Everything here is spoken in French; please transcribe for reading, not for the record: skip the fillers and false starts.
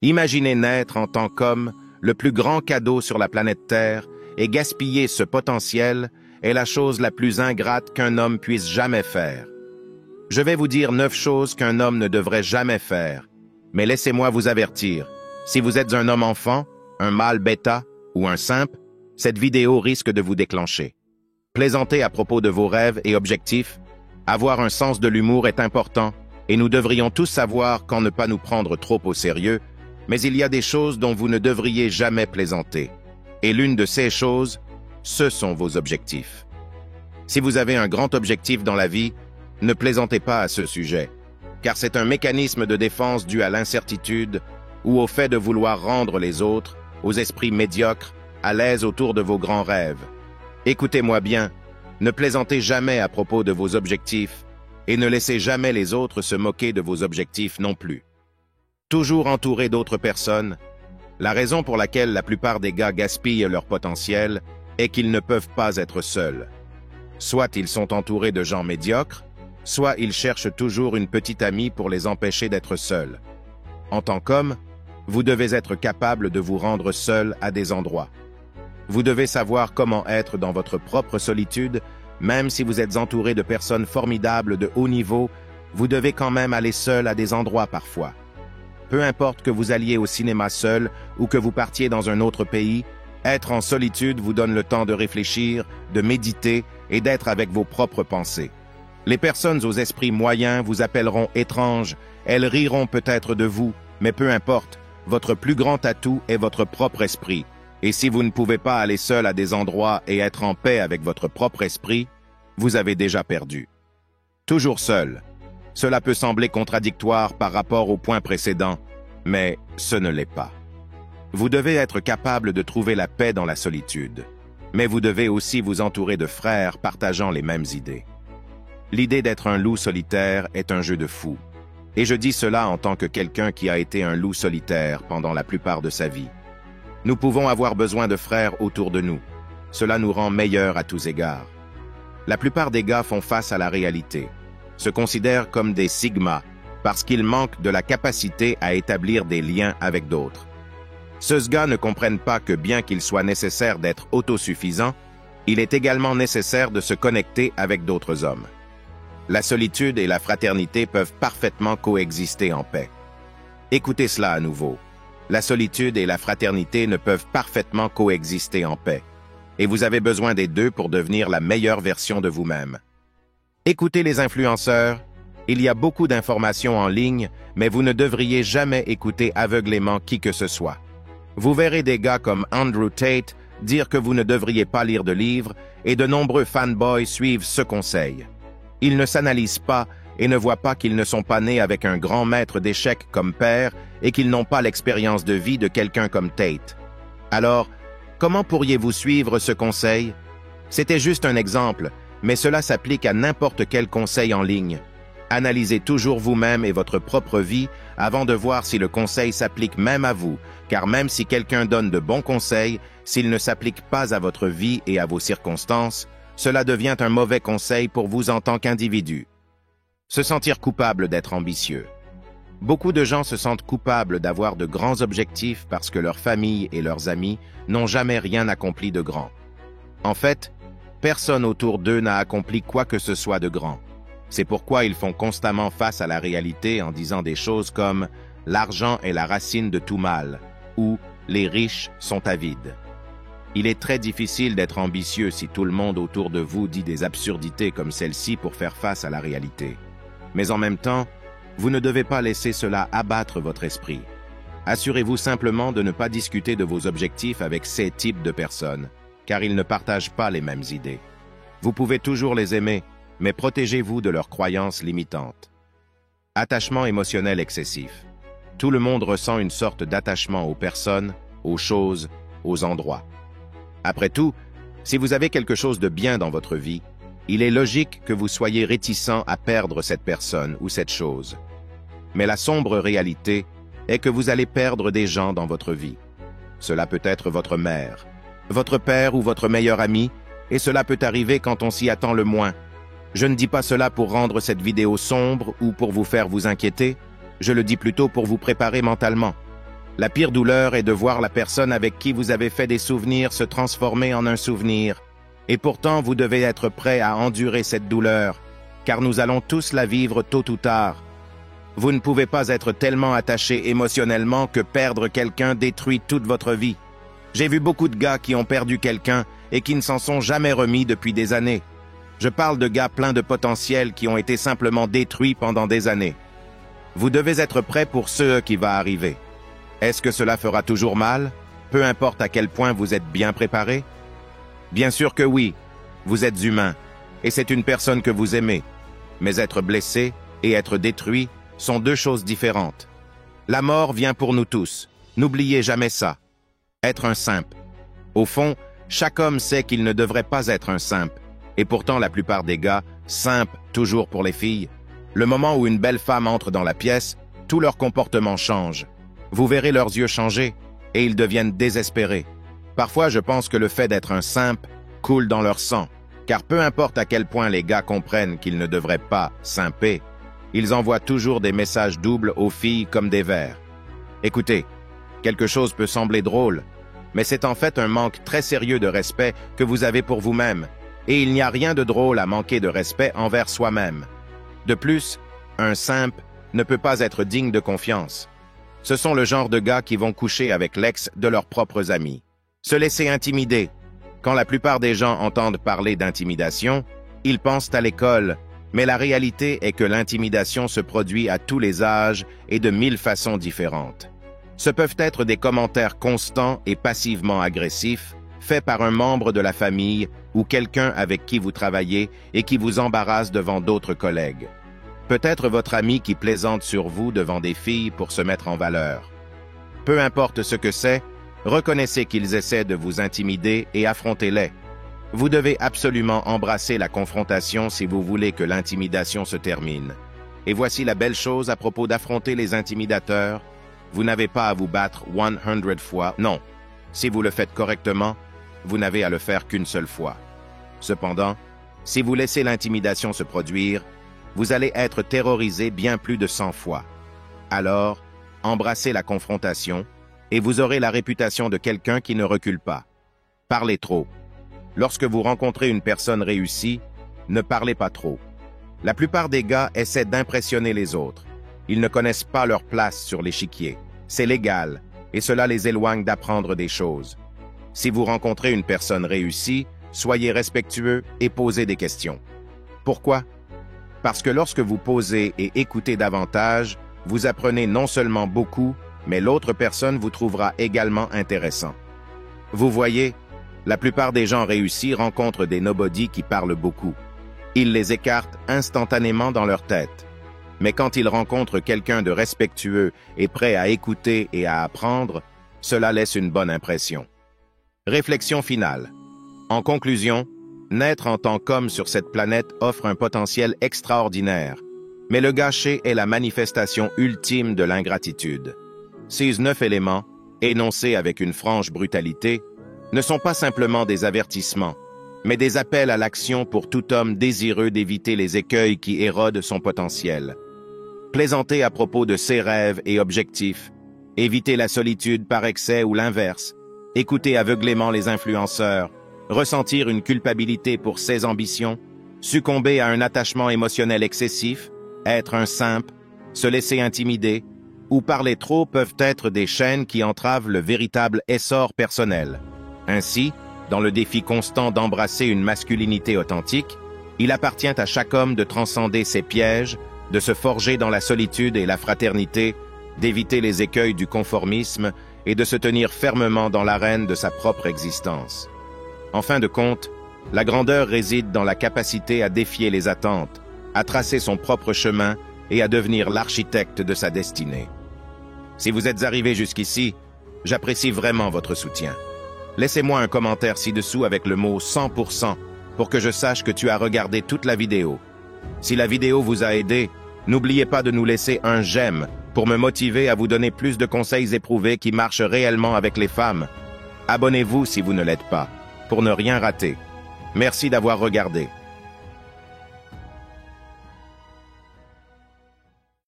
Imaginez naître en tant qu'homme, le plus grand cadeau sur la planète Terre, et gaspiller ce potentiel est la chose la plus ingrate qu'un homme puisse jamais faire. Je vais vous dire 9 choses qu'un homme ne devrait jamais faire, mais laissez-moi vous avertir, si vous êtes un homme enfant, un mâle bêta ou un simp, cette vidéo risque de vous déclencher. Plaisanter à propos de vos rêves et objectifs, avoir un sens de l'humour est important, et nous devrions tous savoir quand ne pas nous prendre trop au sérieux, mais il y a des choses dont vous ne devriez jamais plaisanter. Et l'une de ces choses, ce sont vos objectifs. Si vous avez un grand objectif dans la vie, ne plaisantez pas à ce sujet, car c'est un mécanisme de défense dû à l'incertitude ou au fait de vouloir rendre les autres, aux esprits médiocres, à l'aise autour de vos grands rêves. Écoutez-moi bien, ne plaisantez jamais à propos de vos objectifs et ne laissez jamais les autres se moquer de vos objectifs non plus. Toujours entouré d'autres personnes, la raison pour laquelle la plupart des gars gaspillent leur potentiel est qu'ils ne peuvent pas être seuls. Soit ils sont entourés de gens médiocres, soit ils cherchent toujours une petite amie pour les empêcher d'être seuls. En tant qu'homme, vous devez être capable de vous rendre seul à des endroits. Vous devez savoir comment être dans votre propre solitude, même si vous êtes entouré de personnes formidables de haut niveau, vous devez quand même aller seul à des endroits parfois. Peu importe que vous alliez au cinéma seul ou que vous partiez dans un autre pays, être en solitude vous donne le temps de réfléchir, de méditer et d'être avec vos propres pensées. Les personnes aux esprits moyens vous appelleront étrange, elles riront peut-être de vous, mais peu importe, votre plus grand atout est votre propre esprit. Et si vous ne pouvez pas aller seul à des endroits et être en paix avec votre propre esprit, vous avez déjà perdu. Toujours seul. Cela peut sembler contradictoire par rapport au point précédent, mais ce ne l'est pas. Vous devez être capable de trouver la paix dans la solitude, mais vous devez aussi vous entourer de frères partageant les mêmes idées. L'idée d'être un loup solitaire est un jeu de fou, et je dis cela en tant que quelqu'un qui a été un loup solitaire pendant la plupart de sa vie. Nous pouvons avoir besoin de frères autour de nous. Cela nous rend meilleurs à tous égards. La plupart des gars font face à la réalité, se considèrent comme des sigmas parce qu'ils manquent de la capacité à établir des liens avec d'autres. Ces gars ne comprennent pas que bien qu'il soit nécessaire d'être autosuffisant, il est également nécessaire de se connecter avec d'autres hommes. La solitude et la fraternité peuvent parfaitement coexister en paix. Écoutez cela à nouveau. La solitude et la fraternité ne peuvent parfaitement coexister en paix, et vous avez besoin des deux pour devenir la meilleure version de vous-même. Écoutez les influenceurs, il y a beaucoup d'informations en ligne, mais vous ne devriez jamais écouter aveuglément qui que ce soit. Vous verrez des gars comme Andrew Tate dire que vous ne devriez pas lire de livres, et de nombreux fanboys suivent ce conseil. Ils ne s'analysent pas et ne voient pas qu'ils ne sont pas nés avec un grand maître d'échecs comme père et qu'ils n'ont pas l'expérience de vie de quelqu'un comme Tate. Alors, comment pourriez-vous suivre ce conseil? C'était juste un exemple, mais cela s'applique à n'importe quel conseil en ligne. Analysez toujours vous-même et votre propre vie avant de voir si le conseil s'applique même à vous, car même si quelqu'un donne de bons conseils, s'il ne s'applique pas à votre vie et à vos circonstances, cela devient un mauvais conseil pour vous en tant qu'individu. Se sentir coupable d'être ambitieux. Beaucoup de gens se sentent coupables d'avoir de grands objectifs parce que leur famille et leurs amis n'ont jamais rien accompli de grand. En fait, personne autour d'eux n'a accompli quoi que ce soit de grand. C'est pourquoi ils font constamment face à la réalité en disant des choses comme « l'argent est la racine de tout mal » ou « les riches sont avides ». Il est très difficile d'être ambitieux si tout le monde autour de vous dit des absurdités comme celle-ci pour faire face à la réalité. Mais en même temps, vous ne devez pas laisser cela abattre votre esprit. Assurez-vous simplement de ne pas discuter de vos objectifs avec ces types de personnes, car ils ne partagent pas les mêmes idées. Vous pouvez toujours les aimer, mais protégez-vous de leurs croyances limitantes. Attachement émotionnel excessif. Tout le monde ressent une sorte d'attachement aux personnes, aux choses, aux endroits. Après tout, si vous avez quelque chose de bien dans votre vie, il est logique que vous soyez réticent à perdre cette personne ou cette chose. Mais la sombre réalité est que vous allez perdre des gens dans votre vie. Cela peut être votre mère, votre père ou votre meilleur ami, et cela peut arriver quand on s'y attend le moins. Je ne dis pas cela pour rendre cette vidéo sombre ou pour vous faire vous inquiéter, je le dis plutôt pour vous préparer mentalement. La pire douleur est de voir la personne avec qui vous avez fait des souvenirs se transformer en un souvenir. Et pourtant, vous devez être prêt à endurer cette douleur, car nous allons tous la vivre tôt ou tard. Vous ne pouvez pas être tellement attaché émotionnellement que perdre quelqu'un détruit toute votre vie. J'ai vu beaucoup de gars qui ont perdu quelqu'un et qui ne s'en sont jamais remis depuis des années. Je parle de gars pleins de potentiel qui ont été simplement détruits pendant des années. Vous devez être prêt pour ce qui va arriver. Est-ce que cela fera toujours mal, peu importe à quel point vous êtes bien préparé? Bien sûr que oui, vous êtes humain, et c'est une personne que vous aimez. Mais être blessé et être détruit sont deux choses différentes. La mort vient pour nous tous, n'oubliez jamais ça. Être un simp. Au fond, chaque homme sait qu'il ne devrait pas être un simp, et pourtant la plupart des gars, simp toujours pour les filles. Le moment où une belle femme entre dans la pièce, tout leur comportement change. Vous verrez leurs yeux changer, et ils deviennent désespérés. Parfois, je pense que le fait d'être un simp coule dans leur sang, car peu importe à quel point les gars comprennent qu'ils ne devraient pas simper, ils envoient toujours des messages doubles aux filles comme des vers. Écoutez, quelque chose peut sembler drôle, mais c'est en fait un manque très sérieux de respect que vous avez pour vous-même, et il n'y a rien de drôle à manquer de respect envers soi-même. De plus, un simp ne peut pas être digne de confiance. Ce sont le genre de gars qui vont coucher avec l'ex de leurs propres amis. Se laisser intimider. Quand la plupart des gens entendent parler d'intimidation, ils pensent à l'école, mais la réalité est que l'intimidation se produit à tous les âges et de 1000 façons différentes. Ce peuvent être des commentaires constants et passivement agressifs, faits par un membre de la famille ou quelqu'un avec qui vous travaillez et qui vous embarrasse devant d'autres collègues. Peut-être votre ami qui plaisante sur vous devant des filles pour se mettre en valeur. Peu importe ce que c'est, reconnaissez qu'ils essaient de vous intimider et affrontez-les. Vous devez absolument embrasser la confrontation si vous voulez que l'intimidation se termine. Et voici la belle chose à propos d'affronter les intimidateurs. Vous n'avez pas à vous battre 100 fois, non. Si vous le faites correctement, vous n'avez à le faire qu'une seule fois. Cependant, si vous laissez l'intimidation se produire, vous allez être terrorisé bien plus de 100 fois. Alors, embrassez la confrontation et vous aurez la réputation de quelqu'un qui ne recule pas. Parlez trop. Lorsque vous rencontrez une personne réussie, ne parlez pas trop. La plupart des gars essaient d'impressionner les autres. Ils ne connaissent pas leur place sur l'échiquier. C'est légal, et cela les éloigne d'apprendre des choses. Si vous rencontrez une personne réussie, soyez respectueux et posez des questions. Pourquoi? Parce que lorsque vous posez et écoutez davantage, vous apprenez non seulement beaucoup, mais l'autre personne vous trouvera également intéressant. Vous voyez, la plupart des gens réussis rencontrent des nobody qui parlent beaucoup. Ils les écartent instantanément dans leur tête. Mais quand ils rencontrent quelqu'un de respectueux et prêt à écouter et à apprendre, cela laisse une bonne impression. Réflexion finale. En conclusion, naître en tant qu'homme sur cette planète offre un potentiel extraordinaire, mais le gâcher est la manifestation ultime de l'ingratitude. Ces 9 éléments, énoncés avec une franche brutalité, ne sont pas simplement des avertissements, mais des appels à l'action pour tout homme désireux d'éviter les écueils qui érodent son potentiel. Plaisanter à propos de ses rêves et objectifs, éviter la solitude par excès ou l'inverse, écouter aveuglément les influenceurs, ressentir une culpabilité pour ses ambitions, succomber à un attachement émotionnel excessif, être un simp, se laisser intimider, ou parler trop peuvent être des chaînes qui entravent le véritable essor personnel. Ainsi, dans le défi constant d'embrasser une masculinité authentique, il appartient à chaque homme de transcender ses pièges, de se forger dans la solitude et la fraternité, d'éviter les écueils du conformisme et de se tenir fermement dans l'arène de sa propre existence. En fin de compte, la grandeur réside dans la capacité à défier les attentes, à tracer son propre chemin et à devenir l'architecte de sa destinée. Si vous êtes arrivé jusqu'ici, j'apprécie vraiment votre soutien. Laissez-moi un commentaire ci-dessous avec le mot 100% pour que je sache que tu as regardé toute la vidéo. Si la vidéo vous a aidé, n'oubliez pas de nous laisser un j'aime pour me motiver à vous donner plus de conseils éprouvés qui marchent réellement avec les femmes. Abonnez-vous si vous ne l'êtes pas, pour ne rien rater. Merci d'avoir regardé.